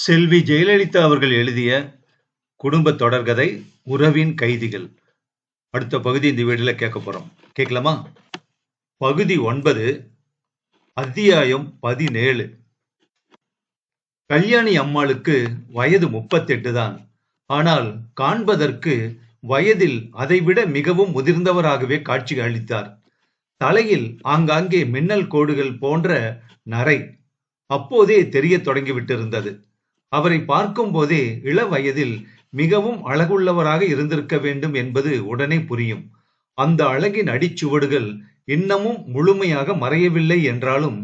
செல்வி ஜெயலலிதா அவர்கள் எழுதிய குடும்ப தொடர்கதை உறவின் கைதிகள். அடுத்த பகுதி இந்த வீடியோல கேட்க போறோம். கேட்கலாமா? பகுதி 9, அத்தியாயம் 17. கல்யாணி அம்மாளுக்கு வயது 38 தான். ஆனால் காண்பதற்கு வயதில் அதைவிட மிகவும் முதிர்ந்தவராகவே காட்சி அளித்தார். தலையில் ஆங்காங்கே மின்னல் கோடுகள் போன்ற நரை அப்போதே தெரிய தொடங்கிவிட்டிருந்தது. அவரை பார்க்கும் போதே இள வயதில் மிகவும் அழகுள்ளவராக இருந்திருக்க வேண்டும் என்பது உடனே புரியும். அந்த அழகின் அடிச்சுவடுகள் இன்னமும் முழுமையாக மறையவில்லை என்றாலும்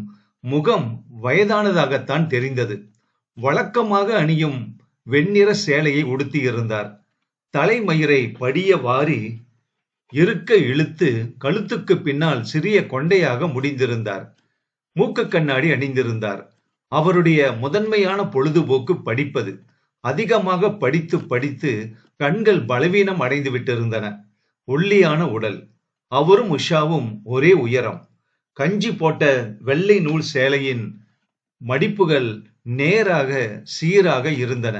முகம் வயதானதாகத்தான் தெரிந்தது. வழக்கமாக அணியும் வெண்ணிற சேலையை உடுத்தியிருந்தார். தலைமயிரை படிய வாரி இருக்க இழுத்து கழுத்துக்கு பின்னால் சிறிய கொண்டையாக முடிந்திருந்தார். மூக்கு கண்ணாடி அணிந்திருந்தார். அவருடைய முதன்மையான பொழுதுபோக்கு படிப்பது. அதிகமாக படித்து படித்து கண்கள் பலவீனம் அடைந்து விட்டிருந்தன. ஒல்லியான உடல். அவரும் உஷாவும் ஒரே உயரம். கஞ்சி போட்ட வெள்ளை நூல் சேலையின் மடிப்புகள் நேராக சீராக இருந்தன.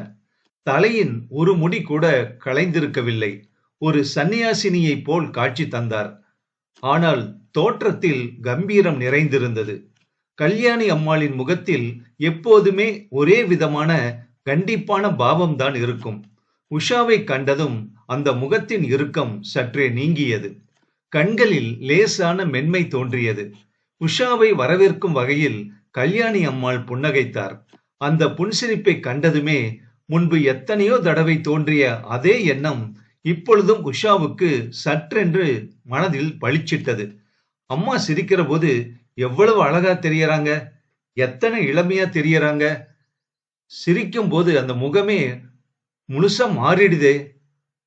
தலையின் ஒரு முடி கூட களைந்திருக்கவில்லை. ஒரு சன்னியாசினியை போல் காட்சி தந்தார். ஆனால் தோற்றத்தில் கம்பீரம் நிறைந்திருந்தது. கல்யாணி அம்மாளின் முகத்தில் எப்போதுமே ஒரே விதமான கண்டிப்பான பாவம்தான் இருக்கும். உஷாவை கண்டதும் அந்த முகத்தின் இறுக்கம் சற்றே நீங்கியது. கண்களில் லேசான மென்மை தோன்றியது. உஷாவை வரவேற்கும் வகையில் கல்யாணி அம்மாள் புன்னகைத்தார். அந்த புன்சிரிப்பை கண்டதுமே முன்பு எத்தனையோ தடவை தோன்றிய அதே எண்ணம் இப்பொழுதும் உஷாவுக்கு சற்றென்று மனதில் பளிச்சிட்டது. அம்மா சிரிக்கிற போது எவ்வளவு அழகா தெரியறாங்க, எத்தனை இளமையா தெரியறாங்க. சிரிக்கும் போது அந்த முகமே முழுசா மாறிடுதே.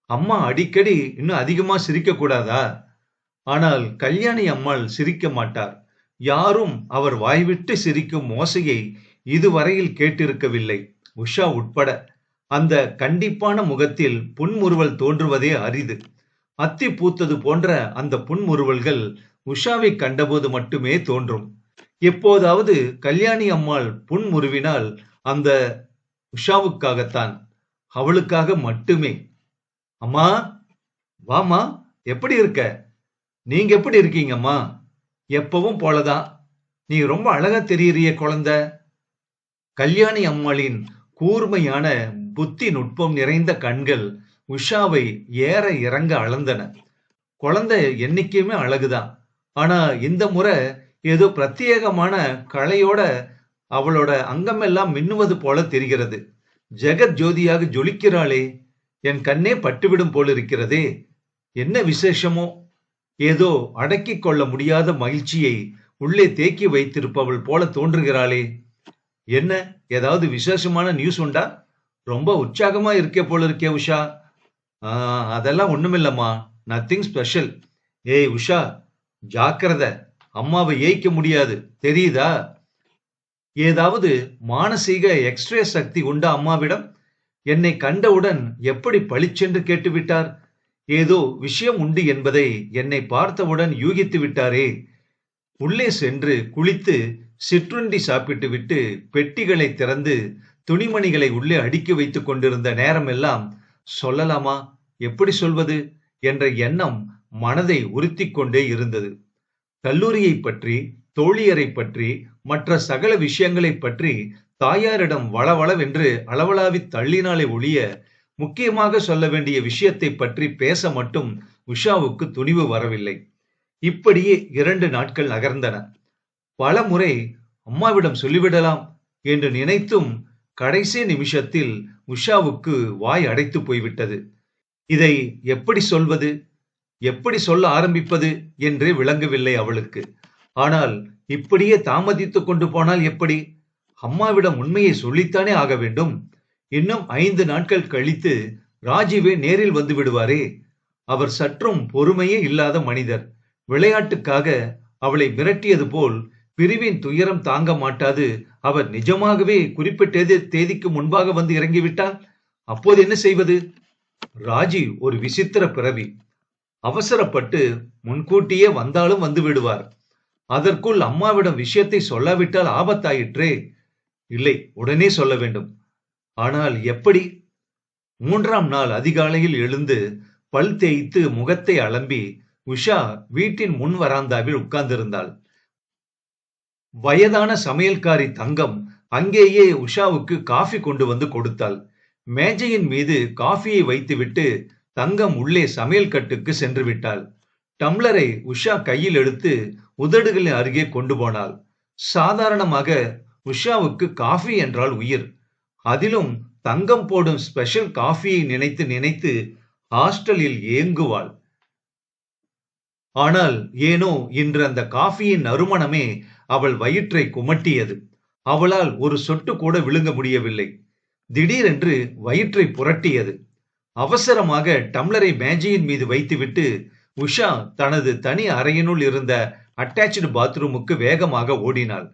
அம்மா அடிக்கடி இன்னும் அதிகமா சிரிக்க கூடாதா? ஆனால் கல்யாணி அம்மாள் சிரிக்க மாட்டார். யாரும் அவர் வாய்விட்டு சிரிக்கும் ஓசையை இதுவரையில் கேட்டிருக்கவில்லை, உஷா உட்பட. அந்த கண்டிப்பான முகத்தில் புன்முறுவல் தோன்றுவதே அரிது. அத்தி பூத்தது போன்ற அந்த புன்முறுவல்கள் உஷாவை கண்டபோது மட்டுமே தோன்றும். எப்போதாவது கல்யாணி அம்மாள் புன்முறுவினால் அந்த உஷாவுக்காகத்தான், அவளுக்காக மட்டுமே. அம்மா, வாமா, எப்படி இருக்க? நீங்க எப்படி இருக்கீங்கம்மா? எப்பவும் போலதான். நீ ரொம்ப அழகா தெரியறிய குழந்தை. கல்யாணி அம்மாளின் கூர்மையான புத்தி நுட்பம் நிறைந்த கண்கள் உஷாவை ஏற இறங்க அளந்தன. குழந்தை என்னைக்குமே அழகுதான். ஆனா இந்த முறை ஏதோ பிரத்யேகமான கலையோட அவளோட அங்கமெல்லாம் மின்னுவது போல தெரிகிறது. ஜெகத் ஜோதியாக ஜொலிக்கிறாளே, என் கண்ணே பட்டுவிடும் போல இருக்கிறதே. என்ன விசேஷமோ? ஏதோ அடக்கி கொள்ள முடியாத மகிழ்ச்சியை உள்ளே தேக்கி வைத்திருப்பவள் போல தோன்றுகிறாளே. என்ன, ஏதாவது விசேஷமான நியூஸ் உண்டா? ரொம்ப உற்சாகமா இருக்கே போல இருக்கே உஷா. அதெல்லாம் ஒண்ணுமில்லம்மா, நத்திங் ஸ்பெஷல். ஏய் உஷா, ஜாக்கிரத, அம்மாவை ஏய்க்க முடியாது, தெரியுதா? ஏதாவது மானசீக எக்ஸ்ட்ரே சக்தி உண்டா அம்மாவிடம்? என்னை கண்டவுடன் எப்படி பளிச்சென்று கேட்டுவிட்டார். ஏதோ விஷயம் உண்டு என்பதை என்னை பார்த்தவுடன் யூகித்து விட்டாரே. உள்ளே சென்று குளித்து சிற்றுண்டி சாப்பிட்டு விட்டு பெட்டிகளை திறந்து துணிமணிகளை உள்ளே அடுக்கி வைத்துக் கொண்டிருந்த நேரமெல்லாம் சொல்லலாமா, எப்படி சொல்வது என்ற எண்ணம் மனதை உறுத்திக் கொண்டே இருந்தது. கல்லூரியை பற்றி, தோழியரை பற்றி, மற்ற சகல விஷயங்களை பற்றி தாயாரிடம் வளவளவென்று அளவளாவி தள்ளினாலே ஒழிய முக்கியமாக சொல்ல வேண்டிய விஷயத்தை பற்றி பேச மட்டும் உஷாவுக்கு துணிவு வரவில்லை. இப்படியே 2 நாட்கள் நகர்ந்தன. பல முறை அம்மாவிடம் சொல்லிவிடலாம் என்று நினைத்தும் கடைசி நிமிஷத்தில் உஷாவுக்கு வாய் அடைத்து போய்விட்டது. இதை எப்படி சொல்வது, எப்படி சொல்ல ஆரம்பிப்பது என்றே விளங்கவில்லை அவளுக்கு. ஆனால் இப்படியே தாமதித்துக் கொண்டு போனால் எப்படி? அம்மாவிடம் உண்மையை சொல்லித்தானே ஆக வேண்டும். இன்னும் 5 நாட்கள் கழித்து ராஜீவே நேரில் வந்து விடுவாரே. அவர் சற்றும் பொறுமையே இல்லாத மனிதர். விளையாட்டுக்காக அவளை மிரட்டியது போல் பிரிவின் துயரம் தாங்க மாட்டாது அவர் நிஜமாகவே குறிப்பிட்ட தேதிக்கு முன்பாக வந்து இறங்கிவிட்டால் அப்போது என்ன செய்வது? ராஜீவ் ஒரு விசித்திர பிறவி. அவசரப்பட்டு முன்கூட்டியே வந்தாலும் வந்து விடுவார். அதற்குள் அம்மாவிடம் விஷயத்தை சொல்லாவிட்டால் ஆபத்தாயிற்றே. இல்லை, உடனே சொல்ல வேண்டும். ஆனால் எப்படி? 3ஆம் நாள் அதிகாலையில் எழுந்து பல் தேய்த்து முகத்தை அலம்பி உஷா வீட்டின் முன் வராந்தாவில் உட்கார்ந்திருந்தாள். வயதான சமையல்காரி தங்கம் அங்கேயே உஷாவுக்கு காஃபி கொண்டு வந்து கொடுத்தாள். மேஜையின் மீது காஃபியை வைத்துவிட்டு தங்கம் உள்ளே சமையல் கட்டுக்கு சென்று விட்டாள். டம்ளரை உஷா கையில் எடுத்து உதடுகளின் அருகே கொண்டு போனாள். சாதாரணமாக உஷாவுக்கு காஃபி என்றால் உயிர். அதிலும் தங்கம் போடும் ஸ்பெஷல் காஃபியை நினைத்து நினைத்து ஹாஸ்டலில் ஏங்குவாள். ஆனால் ஏனோ இன்று அந்த காஃபியின் நறுமணமே அவள் வயிற்றை குமட்டியது. அவளால் ஒரு சொட்டு கூட விழுங்க முடியவில்லை. திடீரென்று வயிற்றை புரட்டியது. அவசரமாக டம்ளரை மேஜையின் மீது வைத்துவிட்டு உஷா தனது தனி அறையினுள் இருந்த அட்டாச்டு பாத்ரூமுக்கு வேகமாக ஓடினாள்.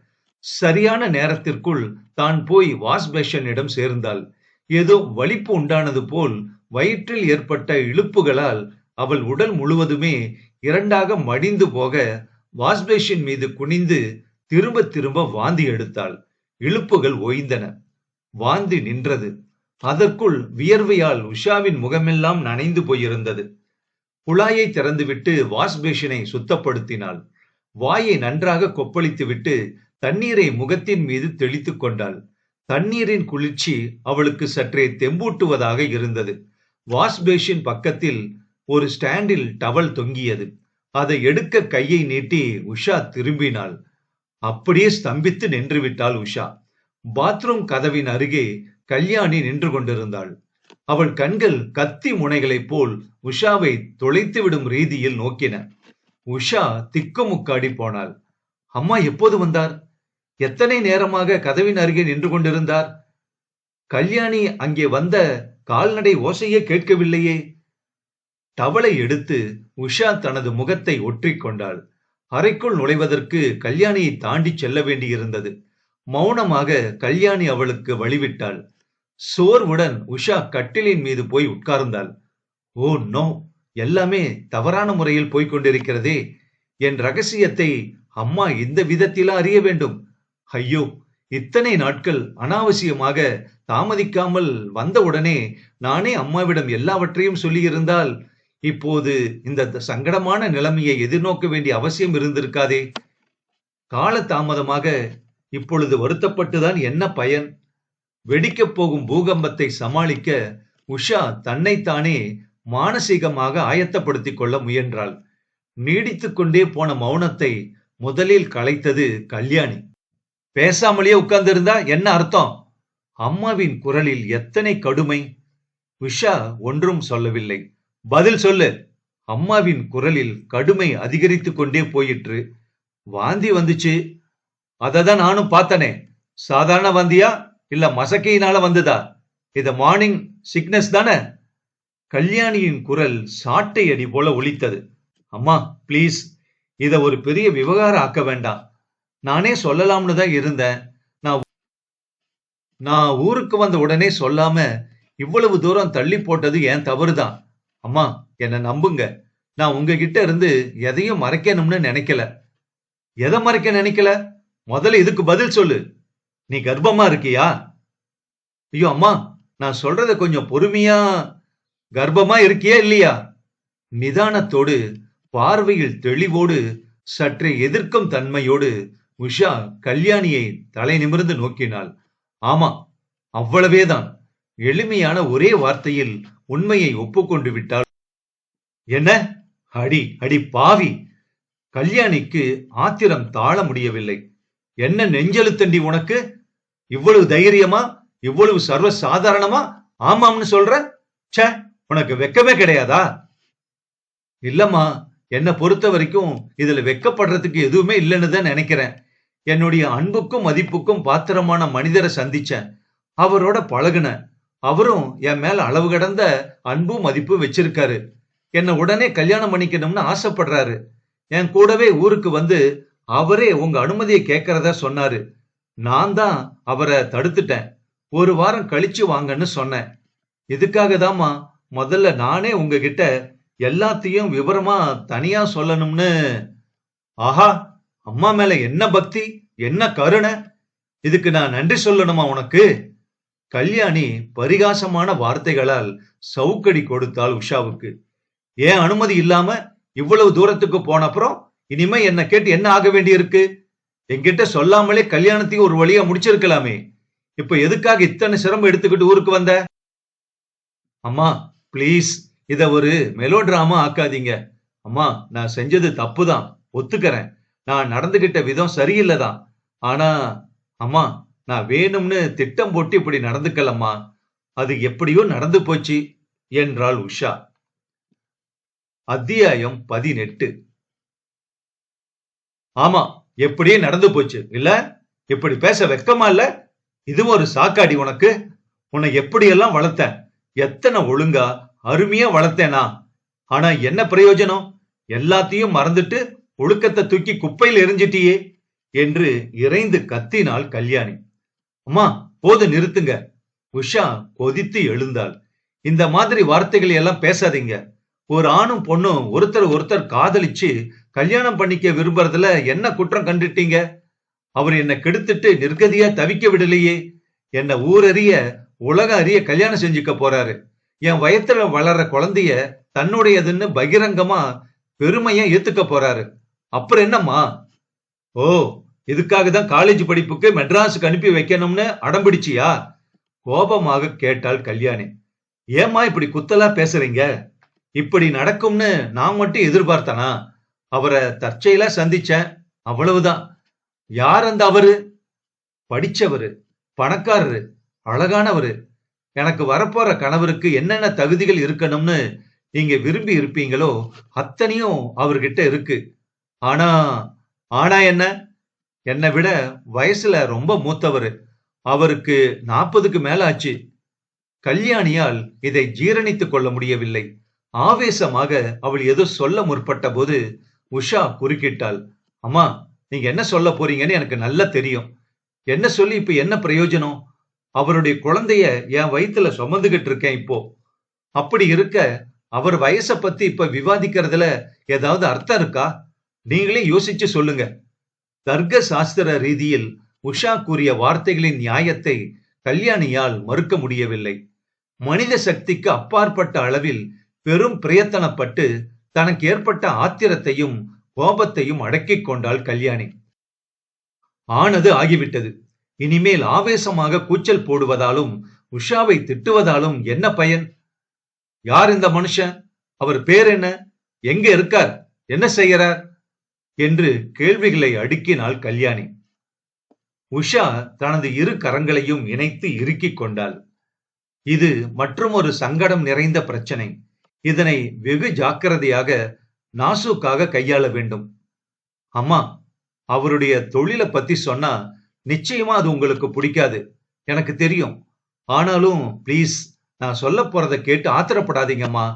சரியான நேரத்திற்குள் தான் போய் வாஷ் பேஷனிடம் சேர்ந்தாள். ஏதோ வலிப்பு உண்டானது போல் வயிற்றில் ஏற்பட்ட இழுப்புகளால் அவள் உடல் முழுவதுமே இரண்டாக மடிந்து போக வாஷ் பேஷன் மீது குனிந்து திரும்ப திரும்ப வாந்தி எடுத்தாள். இழுப்புகள் ஓய்ந்தன. வாந்தி நின்றது. அதற்குள் வியர்வையால் உஷாவின் முகமெல்லாம் நனைந்து போயிருந்தது. குழாயை திறந்துவிட்டு வாஷ் பேஷனை சுத்தப்படுத்தினாள். வாயை நன்றாக கொப்பளித்துவிட்டு தண்ணீரை முகத்தின் மீது தெளித்துக் கொண்டாள். தண்ணீரின் குளிர்ச்சி அவளுக்கு சற்றே தெம்பூட்டுவதாக இருந்தது. வாஷ் பேஷின் பக்கத்தில் ஒரு ஸ்டாண்டில் டவல் தொங்கியது. அதை எடுக்க கையை நீட்டி உஷா திரும்பினாள். அப்படியே ஸ்தம்பித்து நின்று விட்டாள் உஷா. பாத்ரூம் கதவின் அருகே கல்யாணி நின்று கொண்டிருந்தாள். அவள் கண்கள் கத்தி முனைகளைப் போல் உஷாவை தொலைத்துவிடும் ரீதியில் நோக்கின. உஷா திக்குமுக்காடி போனாள். அம்மா எப்போது வந்தார்? எத்தனை நேரமாக கதவின் அருகே நின்று கொண்டிருந்தார்? கல்யாணி அங்கே வந்த கால்நடை ஓசையே கேட்கவில்லையே. டவலை எடுத்து உஷா தனது முகத்தை ஒற்றிக் கொண்டாள். அறைக்குள் நுழைவதற்கு கல்யாணியை தாண்டி செல்ல வேண்டியிருந்தது. மௌனமாக கல்யாணி அவளுக்கு வழிவிட்டாள். சோர்வுடன் உஷா கட்டிலின் மீது போய் உட்கார்ந்தாள். ஓ நோ, எல்லாமே தவறான முறையில் போய்கொண்டிருக்கிறதே. என் ரகசியத்தை அம்மா இந்த விதத்திலா அறிய வேண்டும்? ஐயோ, இத்தனை நாட்கள் அனாவசியமாக தாமதிக்காமல் வந்தவுடனே நானே அம்மாவிடம் எல்லாவற்றையும் சொல்லியிருந்தால் இப்போது இந்த சங்கடமான நிலைமையை எதிர்நோக்க வேண்டிய அவசியம் இருந்திருக்காதே. கால தாமதமாக இப்பொழுது வருத்தப்பட்டுதான் என்ன பயன்? வெடிக்கப் போகும் பூகம்பத்தை சமாளிக்க உஷா தன்னைத்தானே மானசீகமாக ஆயத்தப்படுத்திக் கொள்ள முயன்றாள். நீடித்துக் கொண்டே போன மௌனத்தை முதலில் கலைத்தது கல்யாணி. பேசாமலேயே உட்கார்ந்திருந்தா என்ன அர்த்தம்? அம்மாவின் குரலில் எத்தனை கடுமை! உஷா ஒன்றும் சொல்லவில்லை. பதில் சொல்லு! அம்மாவின் குரலில் கடுமை அதிகரித்துக் கொண்டே போயிற்று. வாந்தி வந்துச்சு. அததான் நானும் பார்த்தனே. சாதாரண வாந்தியா இல்ல மசக்கையினால வந்ததா? இத மார்னிங் சிக்னஸ் தானே? கல்யாணியின் குரல் சாட்டை அடி போல ஒலித்தது. அம்மா பிளீஸ், இத ஒரு பெரிய விவகாரம் ஆக்க வேண்டாம். நானே சொல்லலாம்னு தான் இருந்தேன். நான் ஊருக்கு வந்த உடனே சொல்லாம இவ்வளவு தூரம் தள்ளி போட்டது என் தவறுதான். அம்மா என்ன நம்புங்க. நான் உங்ககிட்ட இருந்து எதையும் மறைக்கணும்னு நினைக்கல. எதை மறைக்க நினைக்கல? முதல்ல இதுக்கு பதில் சொல்லு. நீ கர்ப்பமா இருக்கியா? ஐயோ அம்மா, நான் சொல்றத கொஞ்சம் பொறுமையா. கர்ப்பமா இருக்கியா இல்லையா? நிதானத்தோடு, பார்வையில் தெளிவோடு, சற்றே எதிர்க்கும் தன்மையோடு உஷா கல்யாணியை தலை நிமிர்ந்து நோக்கினாள். ஆமா, அவ்வளவேதான். எளிமையான ஒரே வார்த்தையில் உண்மையை ஒப்புக்கொண்டு விட்டாள். என்ன? அடி அடி பாவி! கல்யாணிக்கு ஆத்திரம் தாழ முடியவில்லை. என்ன நெஞ்செழுத்தண்டி உனக்கு? இவ்வளவு தைரியமா, இவ்வளவு சர்வ சாதாரணமா ஆமாம்னு சொல்ற? ச்சே, உனக்கு வெக்கமே கிடையாதா? இல்லம்மா, என்னை பொறுத்த வரைக்கும் இதுல வெக்கப்படுறதுக்கு எதுவுமே இல்லைன்னு தான் நினைக்கிறேன். என்னுடைய அன்புக்கும் மதிப்புக்கும் பாத்திரமான மனிதரை சந்திச்சேன். அவரோட பழகுன. அவரும் என் மேல அளவு கடந்த அன்பும் மதிப்பு வச்சிருக்காரு. என்னை உடனே கல்யாணம் பண்ணிக்கணும்னு ஆசைப்படுறாரு. என் கூடவே ஊருக்கு வந்து அவரே உங்க அனுமதியை கேட்கறதா சொன்னாரு. நான் தான் அவரை தடுத்துட்டேன். ஒரு வாரம் கழிச்சு வாங்கன்னு சொன்னேன். இதுக்காக தாம்மா முதல்ல நானே உங்ககிட்ட எல்லாத்தையும் விவரமா தனியா சொல்லணும்னு. ஆஹா, அம்மா மேல என்ன பக்தி, என்ன கருணை! இதுக்கு நான் நன்றி சொல்லணுமா உனக்கு? கல்யாணி பரிகாசமான வார்த்தைகளால் சவுக்கடி கொடுத்தாள் உஷாவுக்கு. ஏன் அனுமதி இல்லாம இவ்வளவு தூரத்துக்கு போன அப்புறம் இனிமே என்ன கேட்டு என்ன ஆக வேண்டி இருக்கு? என்கிட்ட சொல்லாமலே கல்யாணத்தையும் ஒரு வழியா முடிச்சிருக்கலாமே. இப்ப எதுக்காக இத்தனை சிரமம் எடுத்துக்கிட்டு ஊருக்கு வந்த? அம்மா பிளீஸ், இத ஒரு மெலோ டிராமா ஆக்காதீங்க. அம்மா, நான் செஞ்சது தப்புதான், ஒத்துக்கிறேன். நான் நடந்துகிட்ட விதம் சரியில்லைதான். ஆனா அம்மா, நான் வேணும்னு திட்டம் போட்டு இப்படி நடந்துக்கலம்மா. அது எப்படியோ நடந்து போச்சு என்றாள் உஷா. அத்தியாயம் 18. ஆமா, எப்படியே நடந்து போச்சு இல்ல? இப்படி பேச வெக்கமா இல்ல? இது ஒரு சாக்காடி உனக்கு? உன்னை எப்படியெல்லாம் வளர்த்தேன், எத்தனை ஒழுங்கா அருமையா வளர்த்தேனா? ஆனா என்ன பிரயோஜனம்? எல்லாத்தையும் மறந்துட்டு ஒழுக்கத்தை தூக்கி குப்பையில் எரிஞ்சிட்டியே என்று இறைந்து கத்தினாள் கல்யாணி. அம்மா, போது நிறுத்துங்க. உஷா கொதித்து எழுந்தாள். இந்த மாதிரி வார்த்தைகளை எல்லாம் பேசாதீங்க. ஒரு ஆணும் பொண்ணும் ஒருத்தர் காதலிச்சு கல்யாணம் பண்ணிக்க விரும்புறதுல என்ன குற்றம் கண்டுட்டீங்க? அவர் என்ன கெடுத்துட்டு நிர்கதியா தவிக்க விடலையே. என்ன ஊரறிய உலக அறிய கல்யாணம் செஞ்சுக்க போறாரு. என் வயத்துல வளர்ற குழந்தைய தன்னுடையதுன்னு பகிரங்கமா பெருமையா ஏத்துக்க போறாரு. அப்புறம் என்னம்மா? ஓ, இதுக்காக தான் காலேஜ் படிப்புக்கு மெட்ராஸுக்கு அனுப்பி வைக்கணும்னு அடம்பிடிச்சியா? கோபமாக கேட்டாள் கல்யாணி. ஏமா இப்படி குத்தலா பேசுறீங்க? இப்படி நடக்கும்னு நான் மட்டும் எதிர்பார்த்தனா? அவரை தற்செயலா சந்திச்சேன், அவ்வளவுதான். யார் அந்த அவரு? படிச்சவரு, பணக்காரரு, அழகானவரு. எனக்கு வரப்போற கணவருக்கு என்னென்ன தகுதிகள் இருக்கணும்னு நீங்க விரும்பி இருப்பீங்களோ அத்தனையும் அவர்கிட்ட இருக்கு. ஆனா ஆனா என்ன? என்னை விட வயசுல ரொம்ப மூத்தவரு. அவருக்கு 40க்கு மேல ஆச்சு. கல்யாணியால் இதை ஜீரணித்துக் கொள்ள முடியவில்லை. ஆவேசமாக அவள் ஏதோ சொல்ல முற்பட்ட போது உஷா குறுக்கிட்டாள். அம்மா, நீங்க என்ன சொல்ல போறீங்கன்னு எனக்கு நல்லா தெரியும். என்ன சொல்லி இப்ப என்ன பிரயோஜனம்? அவருடைய குழந்தைய என் வயித்துல சுமந்துகிட்டு இருக்கேன் இப்போ. அப்படி இருக்க அவர் வயசை பத்தி இப்ப விவாதிக்கிறதுல ஏதாவது அர்த்தம் இருக்கா? நீங்களே யோசிச்சு சொல்லுங்க. தர்க்க சாஸ்திர ரீதியில் உஷா கூறிய வார்த்தைகளின் நியாயத்தை கல்யாணியால் மறுக்க முடியவில்லை. மனித சக்திக்கு அப்பாற்பட்ட அளவில் பெரும் பிரயத்தனப்பட்டு தனக்கு ஏற்பட்ட ஆத்திரத்தையும் கோபத்தையும் அடக்கிக் கொண்டாள் கல்யாணி. ஆனது ஆகிவிட்டது. இனிமேல் ஆவேசமாக கூச்சல் போடுவதாலும் உஷாவை திட்டுவதாலும் என்ன பயன்? யார் இந்த மனுஷன்? அவர் பேர் என்ன? எங்க இருக்கார்? என்ன செய்யறார்? என்று கேள்விகளை அடுக்கினாள் கல்யாணி. உஷா தனது இரு கரங்களையும் இணைத்து இறுக்கிக் கொண்டாள். இது மற்றுமொரு சங்கடம் நிறைந்த பிரச்சனை. இதனை வெகு ஜாக்கிரதையாக நாசூக்காக கையாள வேண்டும். அம்மா, அவருடைய தொழிலை பத்தி சொன்னா நிச்சயமா அது உங்களுக்கு பிடிக்காது, எனக்கு தெரியும். ஆனாலும் பிளீஸ், நான் சொல்ல போறதை கேட்டு ஆத்திரப்படாதீங்கம்மா.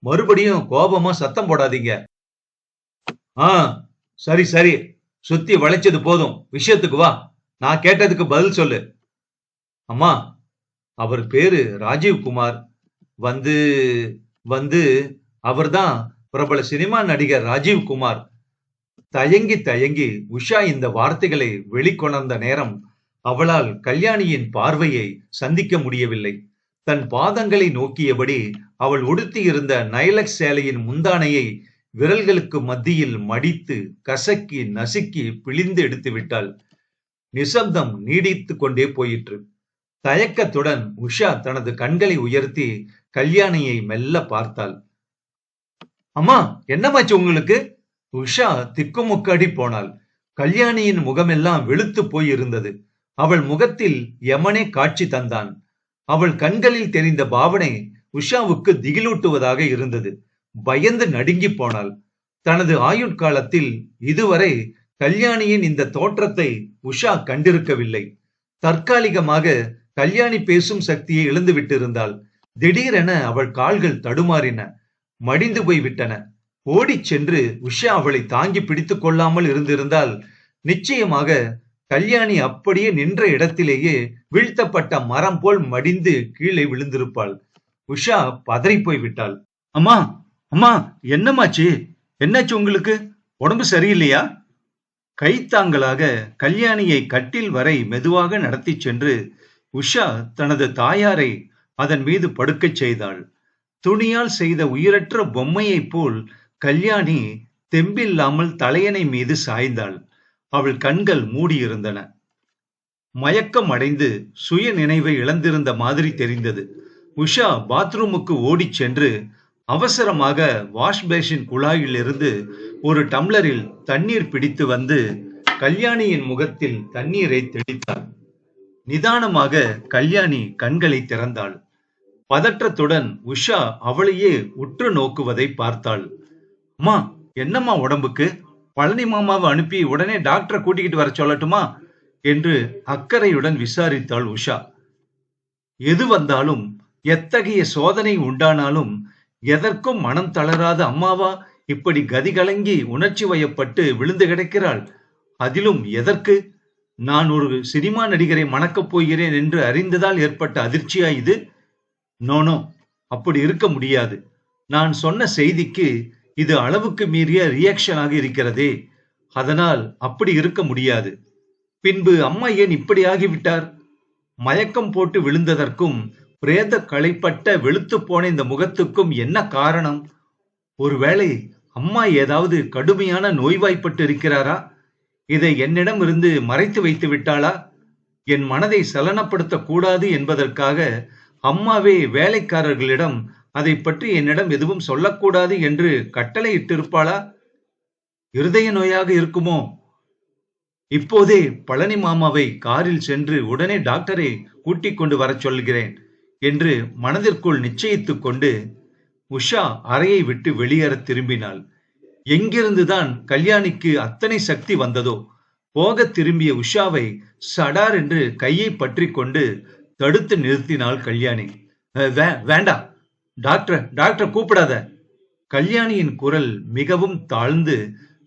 மறுபடியும் கோபமா சத்தம் போடாதீங்க. ஆ, சரி சரி, சுத்தி வளைச்சது போதும், விஷயத்துக்கு வா. நான் கேட்டதுக்கு பதில் சொல்லு. அம்மா, அவர் பேரு ராஜீவ் குமார். வந்து வந்து அவர்தான் பிரபல சினிமா நடிகர் ராஜீவ் குமார். தயங்கி தயங்கி உஷா இந்த வார்த்தைகளை வெளிக்கொணர்ந்த நேரம் அவளால் கல்யாணியின் பார்வையை சந்திக்க முடியவில்லை. தன் பாதங்களை நோக்கியபடி அவள் உடுத்தியிருந்த நைலக்ஸ் சேலையின் முந்தானையை விரல்களுக்கு மத்தியில் மடித்து கசக்கி நசுக்கி பிழிந்து எடுத்து விட்டாள். நிசப்தம் நீடித்து கொண்டே போயிற்று. தயக்கத்துடன் உஷா தனது கண்களை உயர்த்தி கல்யாணியை மெல்ல பார்த்தாள். அம்மா, என்னமாச்சு உங்களுக்கு? உஷா திக்குமுக்காடி போனாள். கல்யாணியின் முகமெல்லாம் வெளுத்து போய் இருந்தது. அவள் முகத்தில் யமனே காட்சி தந்தான். அவள் கண்களில் தெரிந்த பாவனை உஷாவுக்கு திகிலூட்டுவதாக இருந்தது. பயந்து நடுங்கி போனாள். தனது ஆயுட்காலத்தில் இதுவரை கல்யாணியின் இந்த தோற்றத்தை உஷா கண்டிருக்கவில்லை. தற்காலிகமாக கல்யாணி பேசும் சக்தியை இழந்து விட்டிருந்தாள். திடீரென அவள் கால்கள் தடுமாறின, மடிந்து போய் விட்டன. ஓடிச் சென்று உஷா அவளை தாங்கி பிடித்துக் கொள்ளாமல் இருந்திருந்தால் நிச்சயமாக கல்யாணி அப்படியே நின்ற இடத்திலேயே வீழ்த்தப்பட்ட மரம் போல் மடிந்து கீழே விழுந்திருப்பாள். உஷா பதறி போய் விட்டாள். அம்மா, அம்மா, என்னமாச்சு? என்னாச்சு உங்களுக்கு? உடம்பு சரியில்லையா? கைத்தாங்களாக கல்யாணியை கட்டில் வரை மெதுவாக நடத்தி சென்று உஷா தனது தாயாரை அதன் மீது படுக்கச் செய்தாள். துணியால் செய்த உயிரற்ற பொம்மையைப் போல் கல்யாணி தெம்பில்லாமல் தலையணை மீது சாய்ந்தாள். அவள் கண்கள் மூடியிருந்தன. மயக்கம் அடைந்து சுய நினைவை இழந்திருந்த மாதிரி தெரிந்தது. உஷா பாத்ரூமுக்கு ஓடிச் சென்று அவசரமாக வாஷ் பேசின் குழாயில் இருந்து ஒரு டம்ளரில் தண்ணீர் பிடித்து வந்து கல்யாணியின் முகத்தில் தண்ணீரை தெளித்தாள். நிதானமாக கல்யாணி கண்களை திறந்தாள். பதற்றத்துடன் உஷா அவளையே உற்று நோக்குவதை பார்த்தாள். அம்மா, என்னம்மா உடம்புக்கு? பழனி மாமாவை அனுப்பி உடனே டாக்டரை கூட்டிக்கிட்டு வர சொல்லட்டுமா என்று அக்கறையுடன் விசாரித்தாள் உஷா. எது வந்தாலும், எத்தகைய சோதனை உண்டானாலும் எதற்கும் மனம் தளராத அம்மாவா இப்படி கதிகலங்கி உணர்ச்சி வயப்பட்டு விழுந்து கிடக்கிறாள்? அதிலும் எதற்கு? நான் ஒரு சினிமா நடிகரை மணக்கப் போகிறேன் என்று அறிந்ததால் ஏற்பட்ட அதிர்ச்சியா இது? நோனோ, அப்படி இருக்க முடியாது. நான் சொன்ன செய்திக்கு இது அளவுக்கு மீறிய ரியாக்ஷனாக இருக்கிறதே, அதனால் அப்படி இருக்க முடியாது. பின்பு அம்மா ஏன் இப்படி ஆகிவிட்டார்? மயக்கம் போட்டு விழுந்ததற்கும் பிரேத களைப்பட்ட வெளுத்து போன இந்த முகத்துக்கும் என்ன காரணம்? ஒருவேளை அம்மா ஏதாவது கடுமையான நோய்வாய்ப்பட்டு இருக்கிறாரா? இதை என்னிடம் இருந்து மறைத்து வைத்து விட்டாளா? என் மனதை சலனப்படுத்தக் கூடாது என்பதற்காக அம்மாவே வேலைக்காரர்களிடம் அதை பற்றி என்னிடம் எதுவும் சொல்லக்கூடாது என்று கட்டளை இட்டிருப்பாளா? இருதய நோயாக இருக்குமோ? இப்போதே பழனி மாமாவை காரில் சென்று உடனே டாக்டரை கூட்டிக் கொண்டு வர சொல்கிறேன் என்று மனதிற்குள் நிச்சயித்துக் கொண்டு உஷா அறையை விட்டு வெளியேற திரும்பினாள். எங்கிருந்துதான் கல்யாணிக்கு அத்தனை சக்தி வந்ததோ? போக திரும்பிய உஷாவை சடார் என்று கையை பற்றி கொண்டு தடுத்து நிறுத்தினாள் கல்யாணி. வேண்டா, டாக்டர் கூப்பிடாத. கல்யாணியின் குரல் மிகவும் தாழ்ந்து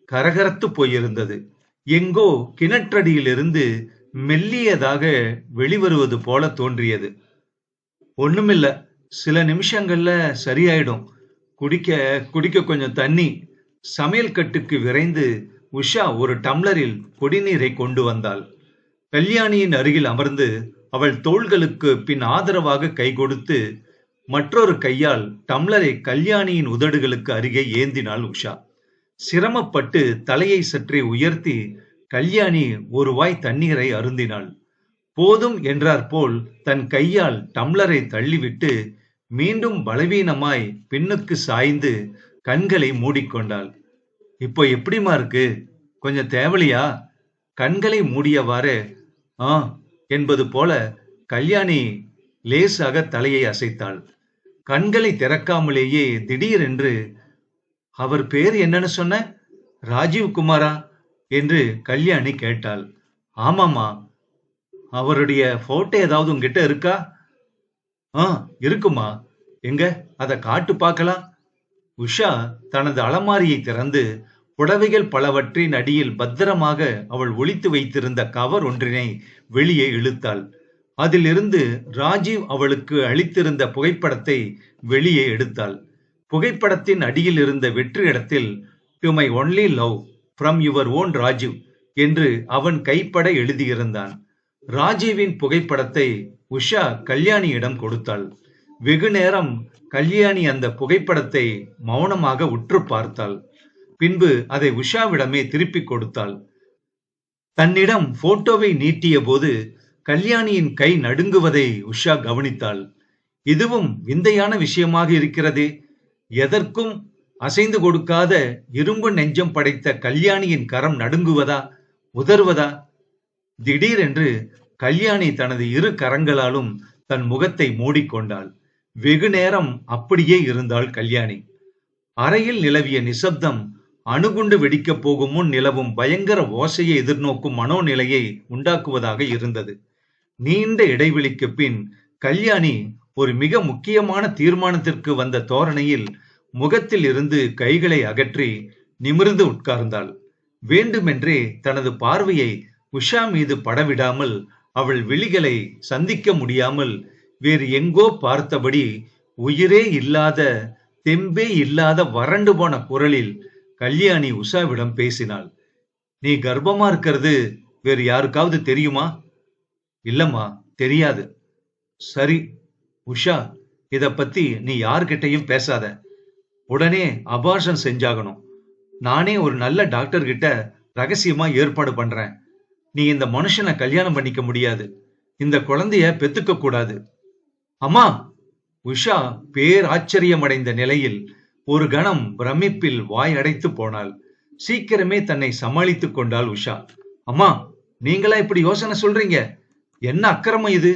கரகரத்து போயிருந்தது. எங்கோ கிணற்றடியிலிருந்து மெல்லியதாக வெளிவருவது போல தோன்றியது. ஒண்ணுமில்ல, சில நிமிஷங்கள்ல சரியாயிடும். குடிக்க கொஞ்சம் தண்ணி. சமையல் கட்டுக்கு விரைந்து உஷா ஒரு டம்ளரில் குடிநீரை கொண்டு வந்தாள். கல்யாணியின் அருகில் அமர்ந்து அவள் தோள்களுக்கு பின் ஆதரவாக கை கொடுத்து மற்றொரு கையால் டம்ளரை கல்யாணியின் உதடுகளுக்கு அருகே ஏந்தினாள் உஷா. சிரமப்பட்டு தலையை சற்றே உயர்த்தி கல்யாணி ஒரு வாய் தண்ணீரை அருந்தினாள். போதும் என்றார் போல் தன் கையால் டம்ளரை தள்ளிவிட்டு மீண்டும் பலவீனமாய் பின்னுக்கு சாய்ந்து கண்களை மூடிக்கொண்டாள். இப்போ எப்படிமா இருக்கு? கொஞ்சம் தேவலையா? கண்களை மூடியவாறு என்பது போல கல்யாணி லேசாக தலையை அசைத்தாள். கண்களை திறக்காமலேயே திடீரென்று, அவர் பேர் என்னன்னு சொன்ன? ராஜீவ் குமாரா என்று கல்யாணி கேட்டாள். ஆமாமா. அவருடைய போட்டோ ஏதாவது உங்ககிட்ட இருக்கா? இருக்குமா. எங்க அதை காட்டு பார்க்கலாம். உஷா தனது அலமாரியை திறந்து புடவைகள் பலவற்றின் அடியில் பத்திரமாக அவள் ஒளித்து வைத்திருந்த கவர் ஒன்றினை வெளியே இழுத்தாள். அதிலிருந்து ராஜீவ் அவளுக்கு அளித்திருந்த புகைப்படத்தை வெளியே எடுத்தாள். புகைப்படத்தின் அடியில் இருந்த வெற்று இடத்தில் to my only love from your own Rajiv என்று அவன் கைப்பட எழுதியிருந்தான். ராஜீவின் புகைப்படத்தை உஷா கல்யாணியிடம் கொடுத்தாள். வெகு நேரம் கல்யாணி அந்த புகைப்படத்தை மௌனமாக உற்று பார்த்தாள். பின்பு அதை உஷாவிடமே திருப்பிக் கொடுத்தாள். தன்னிடம் போட்டோவை நீட்டிய போது கல்யாணியின் கை நடுங்குவதை உஷா கவனித்தாள். இதுவும் விந்தையான விஷயமாக இருக்கிறதே. எதற்கும் அசைந்து கொடுக்காத இரும்பு நெஞ்சம் படைத்த கல்யாணியின் கரம் நடுங்குவதா, உதறுவதா? திடீரென்று கல்யாணி தனது இரு கரங்களாலும் தன் முகத்தை மூடிக்கொண்டாள். வெகு நேரம் அப்படியே இருந்தாள் கல்யாணி. அறையில் நிலவிய நிசப்தம் அணுகுண்டு வெடிக்கப் போகும் முன் நிலவும் பயங்கர ஓசையை எதிர்நோக்கும் மனோநிலையை உண்டாக்குவதாக இருந்தது. நீண்ட இடைவெளிக்கு பின் கல்யாணி ஒரு மிக முக்கியமான தீர்மானத்திற்கு வந்த தோரணையில் முகத்தில் இருந்து கைகளை அகற்றி நிமிர்ந்து உட்கார்ந்தாள். வேண்டுமென்றே தனது பார்வையை உஷா மீது படவிடாமல் அவள் விழிகளை சந்திக்க முடியாமல் வேறு எங்கோ பார்த்தபடி உயிரே இல்லாத, தெம்பே இல்லாத வறண்டு போன குரலில் கல்யாணி உஷாவிடம் பேசினாள். நீ கர்ப்பமா இருக்கிறது வேறு யாருக்காவது தெரியுமா? இல்லம்மா, தெரியாது. சரி உஷா, இத பத்தி நீ யார்கிட்டயும் பேசாத. உடனே அபார்ஷன் செஞ்சாகணும். நானே ஒரு நல்ல டாக்டர் கிட்ட ரகசியமா ஏற்பாடு பண்றேன். நீ இந்த மனுஷனை கல்யாணம் பண்ணிக்க முடியாது. இந்த குழந்தைய பெத்துக்க கூடாது. அம்மா! உஷா பேராச்சரியமடைந்த நிலையில் ஒரு கணம் பிரமிப்பில் வாய் அடைத்து போனாள். சீக்கிரமே தன்னை சமாளித்துக் கொண்டாள் உஷா. அம்மா, நீங்களா இப்படி யோசனை சொல்றீங்க? என்ன அக்கிரமம் இது?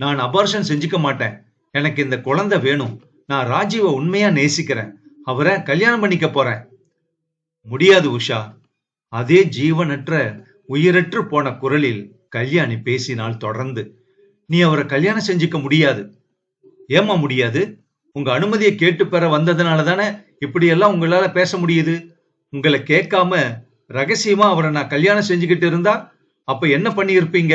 நான் அபார்ஷன் செஞ்சுக்க மாட்டேன். எனக்கு இந்த குழந்தை வேணும். நான் ராஜீவ உண்மையா நேசிக்கிறேன். அவரை கல்யாணம் பண்ணிக்க போறேன். முடியாது உஷா. அதே ஜீவனற்ற உயிரற்று போன குரலில் கல்யாணி பேசினாள் தொடர்ந்து. நீ அவரை கல்யாணம் செஞ்சுக்க முடியாது. ஏமா முடியாது? உங்க அனுமதியை கேட்டு பெற வந்ததுனால தானே இப்படியெல்லாம் உங்களால பேச முடியுது. உங்களை கேட்காம ரகசியமா அவரை நான் கல்யாணம் செஞ்சுக்கிட்டு இருந்தா அப்ப என்ன பண்ணி இருப்பீங்க?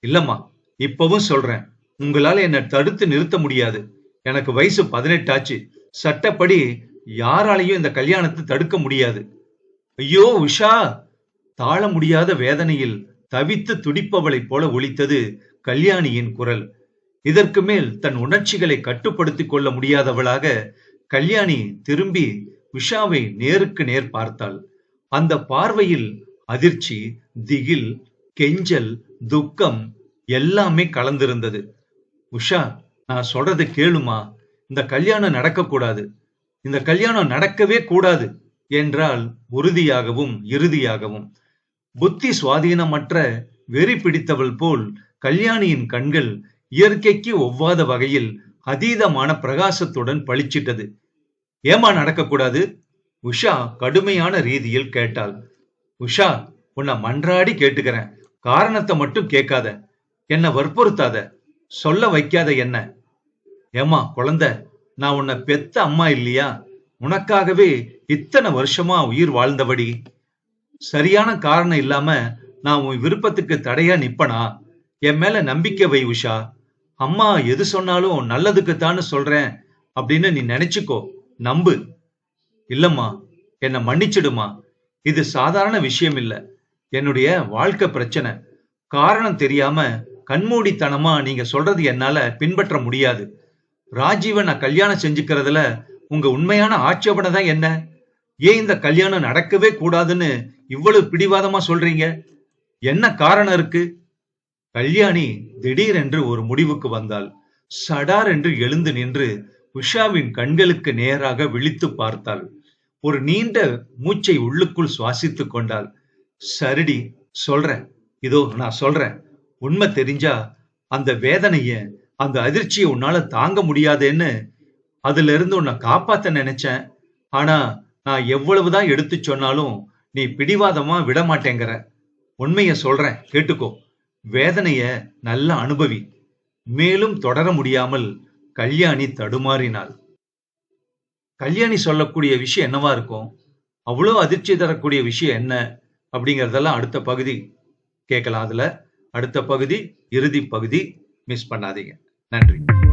இல்லம்மா, இப்பவும் சொல்றேன், உங்களால என்ன தடுத்து நிறுத்த முடியாது. எனக்கு வயசு 18 ஆச்சு. சட்டப்படி யாராலையும் இந்த கல்யாணத்தை தடுக்க முடியாது. ஐயோ உஷா! தாழ முடியாத வேதனையில் தவித்து துடிப்பவளைப் போல ஒலித்தது கல்யாணியின் குரல். இதற்கு மேல் தன் உணர்ச்சிகளை கட்டுப்படுத்திக் கொள்ள முடியாதவளாக கல்யாணி திரும்பி உஷாவை நேருக்கு நேர் பார்த்தாள். அந்த பார்வையில் அதிர்ச்சி, திகில், கெஞ்சல், துக்கம் எல்லாமே கலந்திருந்தது. உஷா, நான் சொல்றது கேளுமா. இந்த கல்யாணம் நடக்கக்கூடாது. இந்த கல்யாணம் நடக்கவே கூடாது என்றால் உறுதியாகவும் இறுதியாகவும். புத்தி சுவாதீனமற்ற வெறி பிடித்தவள் போல் கல்யாணியின் கண்கள் இயற்கைக்கு ஒவ்வாத வகையில் அதீதமான பிரகாசத்துடன் பளிச்சிட்டது. ஏமா நடக்கக்கூடாது? உஷா கடுமையான ரீதியில் கேட்டாள். உஷா, உன்னை மன்றாடி கேட்டுக்கிறேன். காரணத்தை மட்டும் கேட்காத. என்ன வற்புறுத்தாத. சொல்ல வைக்காத என்ன. ஏமா குழந்தை, நான் உன்னை பெத்த அம்மா இல்லையா? உனக்காகவே இத்தனை வருஷமா உயிர் வாழ்ந்தபடி. சரியான காரணம் இல்லாம நான் உன் விருப்பத்துக்கு தடையா நிப்பனா? என் மேல நம்பிக்கை வை உஷா. அம்மா எது சொன்னாலும் நல்லதுக்குத்தான்னு சொல்றேன் அப்படின்னு நீ நினைச்சுக்கோ. நம்பு. இல்லம்மா, என்ன மன்னிச்சிடுமா. இது சாதாரண விஷயம் இல்ல. என்னுடைய வாழ்க்கை பிரச்சனை. காரணம் தெரியாம கண்மூடித்தனமா நீங்க சொல்றது என்னால பின்பற்ற முடியாது. ராஜீவ நான் கல்யாணம் செஞ்சுக்கிறதுல உங்க உண்மையான ஆட்சேபனை தான் என்ன? ஏன் இந்த கல்யாணம் நடக்கவே கூடாதுன்னு இவ்வளவு பிடிவாதமா சொல்றீங்க? என்ன காரணம் இருக்கு? கல்யாணி திடீரென்று ஒரு முடிவுக்கு வந்தாள். சடார் என்று எழுந்து நின்று உஷாவின் கண்களுக்கு நேராக விழித்து பார்த்தாள். ஒரு நீண்ட மூச்சை உள்ளுக்குள் சுவாசித்துக் கொண்டாள். சரிடி, சொல்றேன். இதோ நான் சொல்றேன். உண்மை தெரிஞ்சா அந்த வேதனைய, அந்த அதிர்ச்சியை உன்னால தாங்க முடியாதுன்னு அதுல இருந்து உன்னை காப்பாத்த நினைச்சேன். ஆனா நான் எவ்வளவுதான் எடுத்து சொன்னாலும் நீ பிடிவாதமா விட மாட்டேங்கிற. உண்மைய சொல்றேன், கேட்டுக்கோ. வேதனைய நல்லா அனுபவி. மேலும் தொடர முடியாமல் கல்யாணி தடுமாறினாள். கல்யாணி சொல்லக்கூடிய விஷயம் என்னவா இருக்கும்? அவ்வளவு அதிர்ச்சி தரக்கூடிய விஷயம் என்ன அப்படிங்கறதெல்லாம் அடுத்த பகுதி கேட்கலாம். அதுல அடுத்த பகுதி இறுதி பகுதி. மிஸ் பண்ணாதீங்க. நன்றி.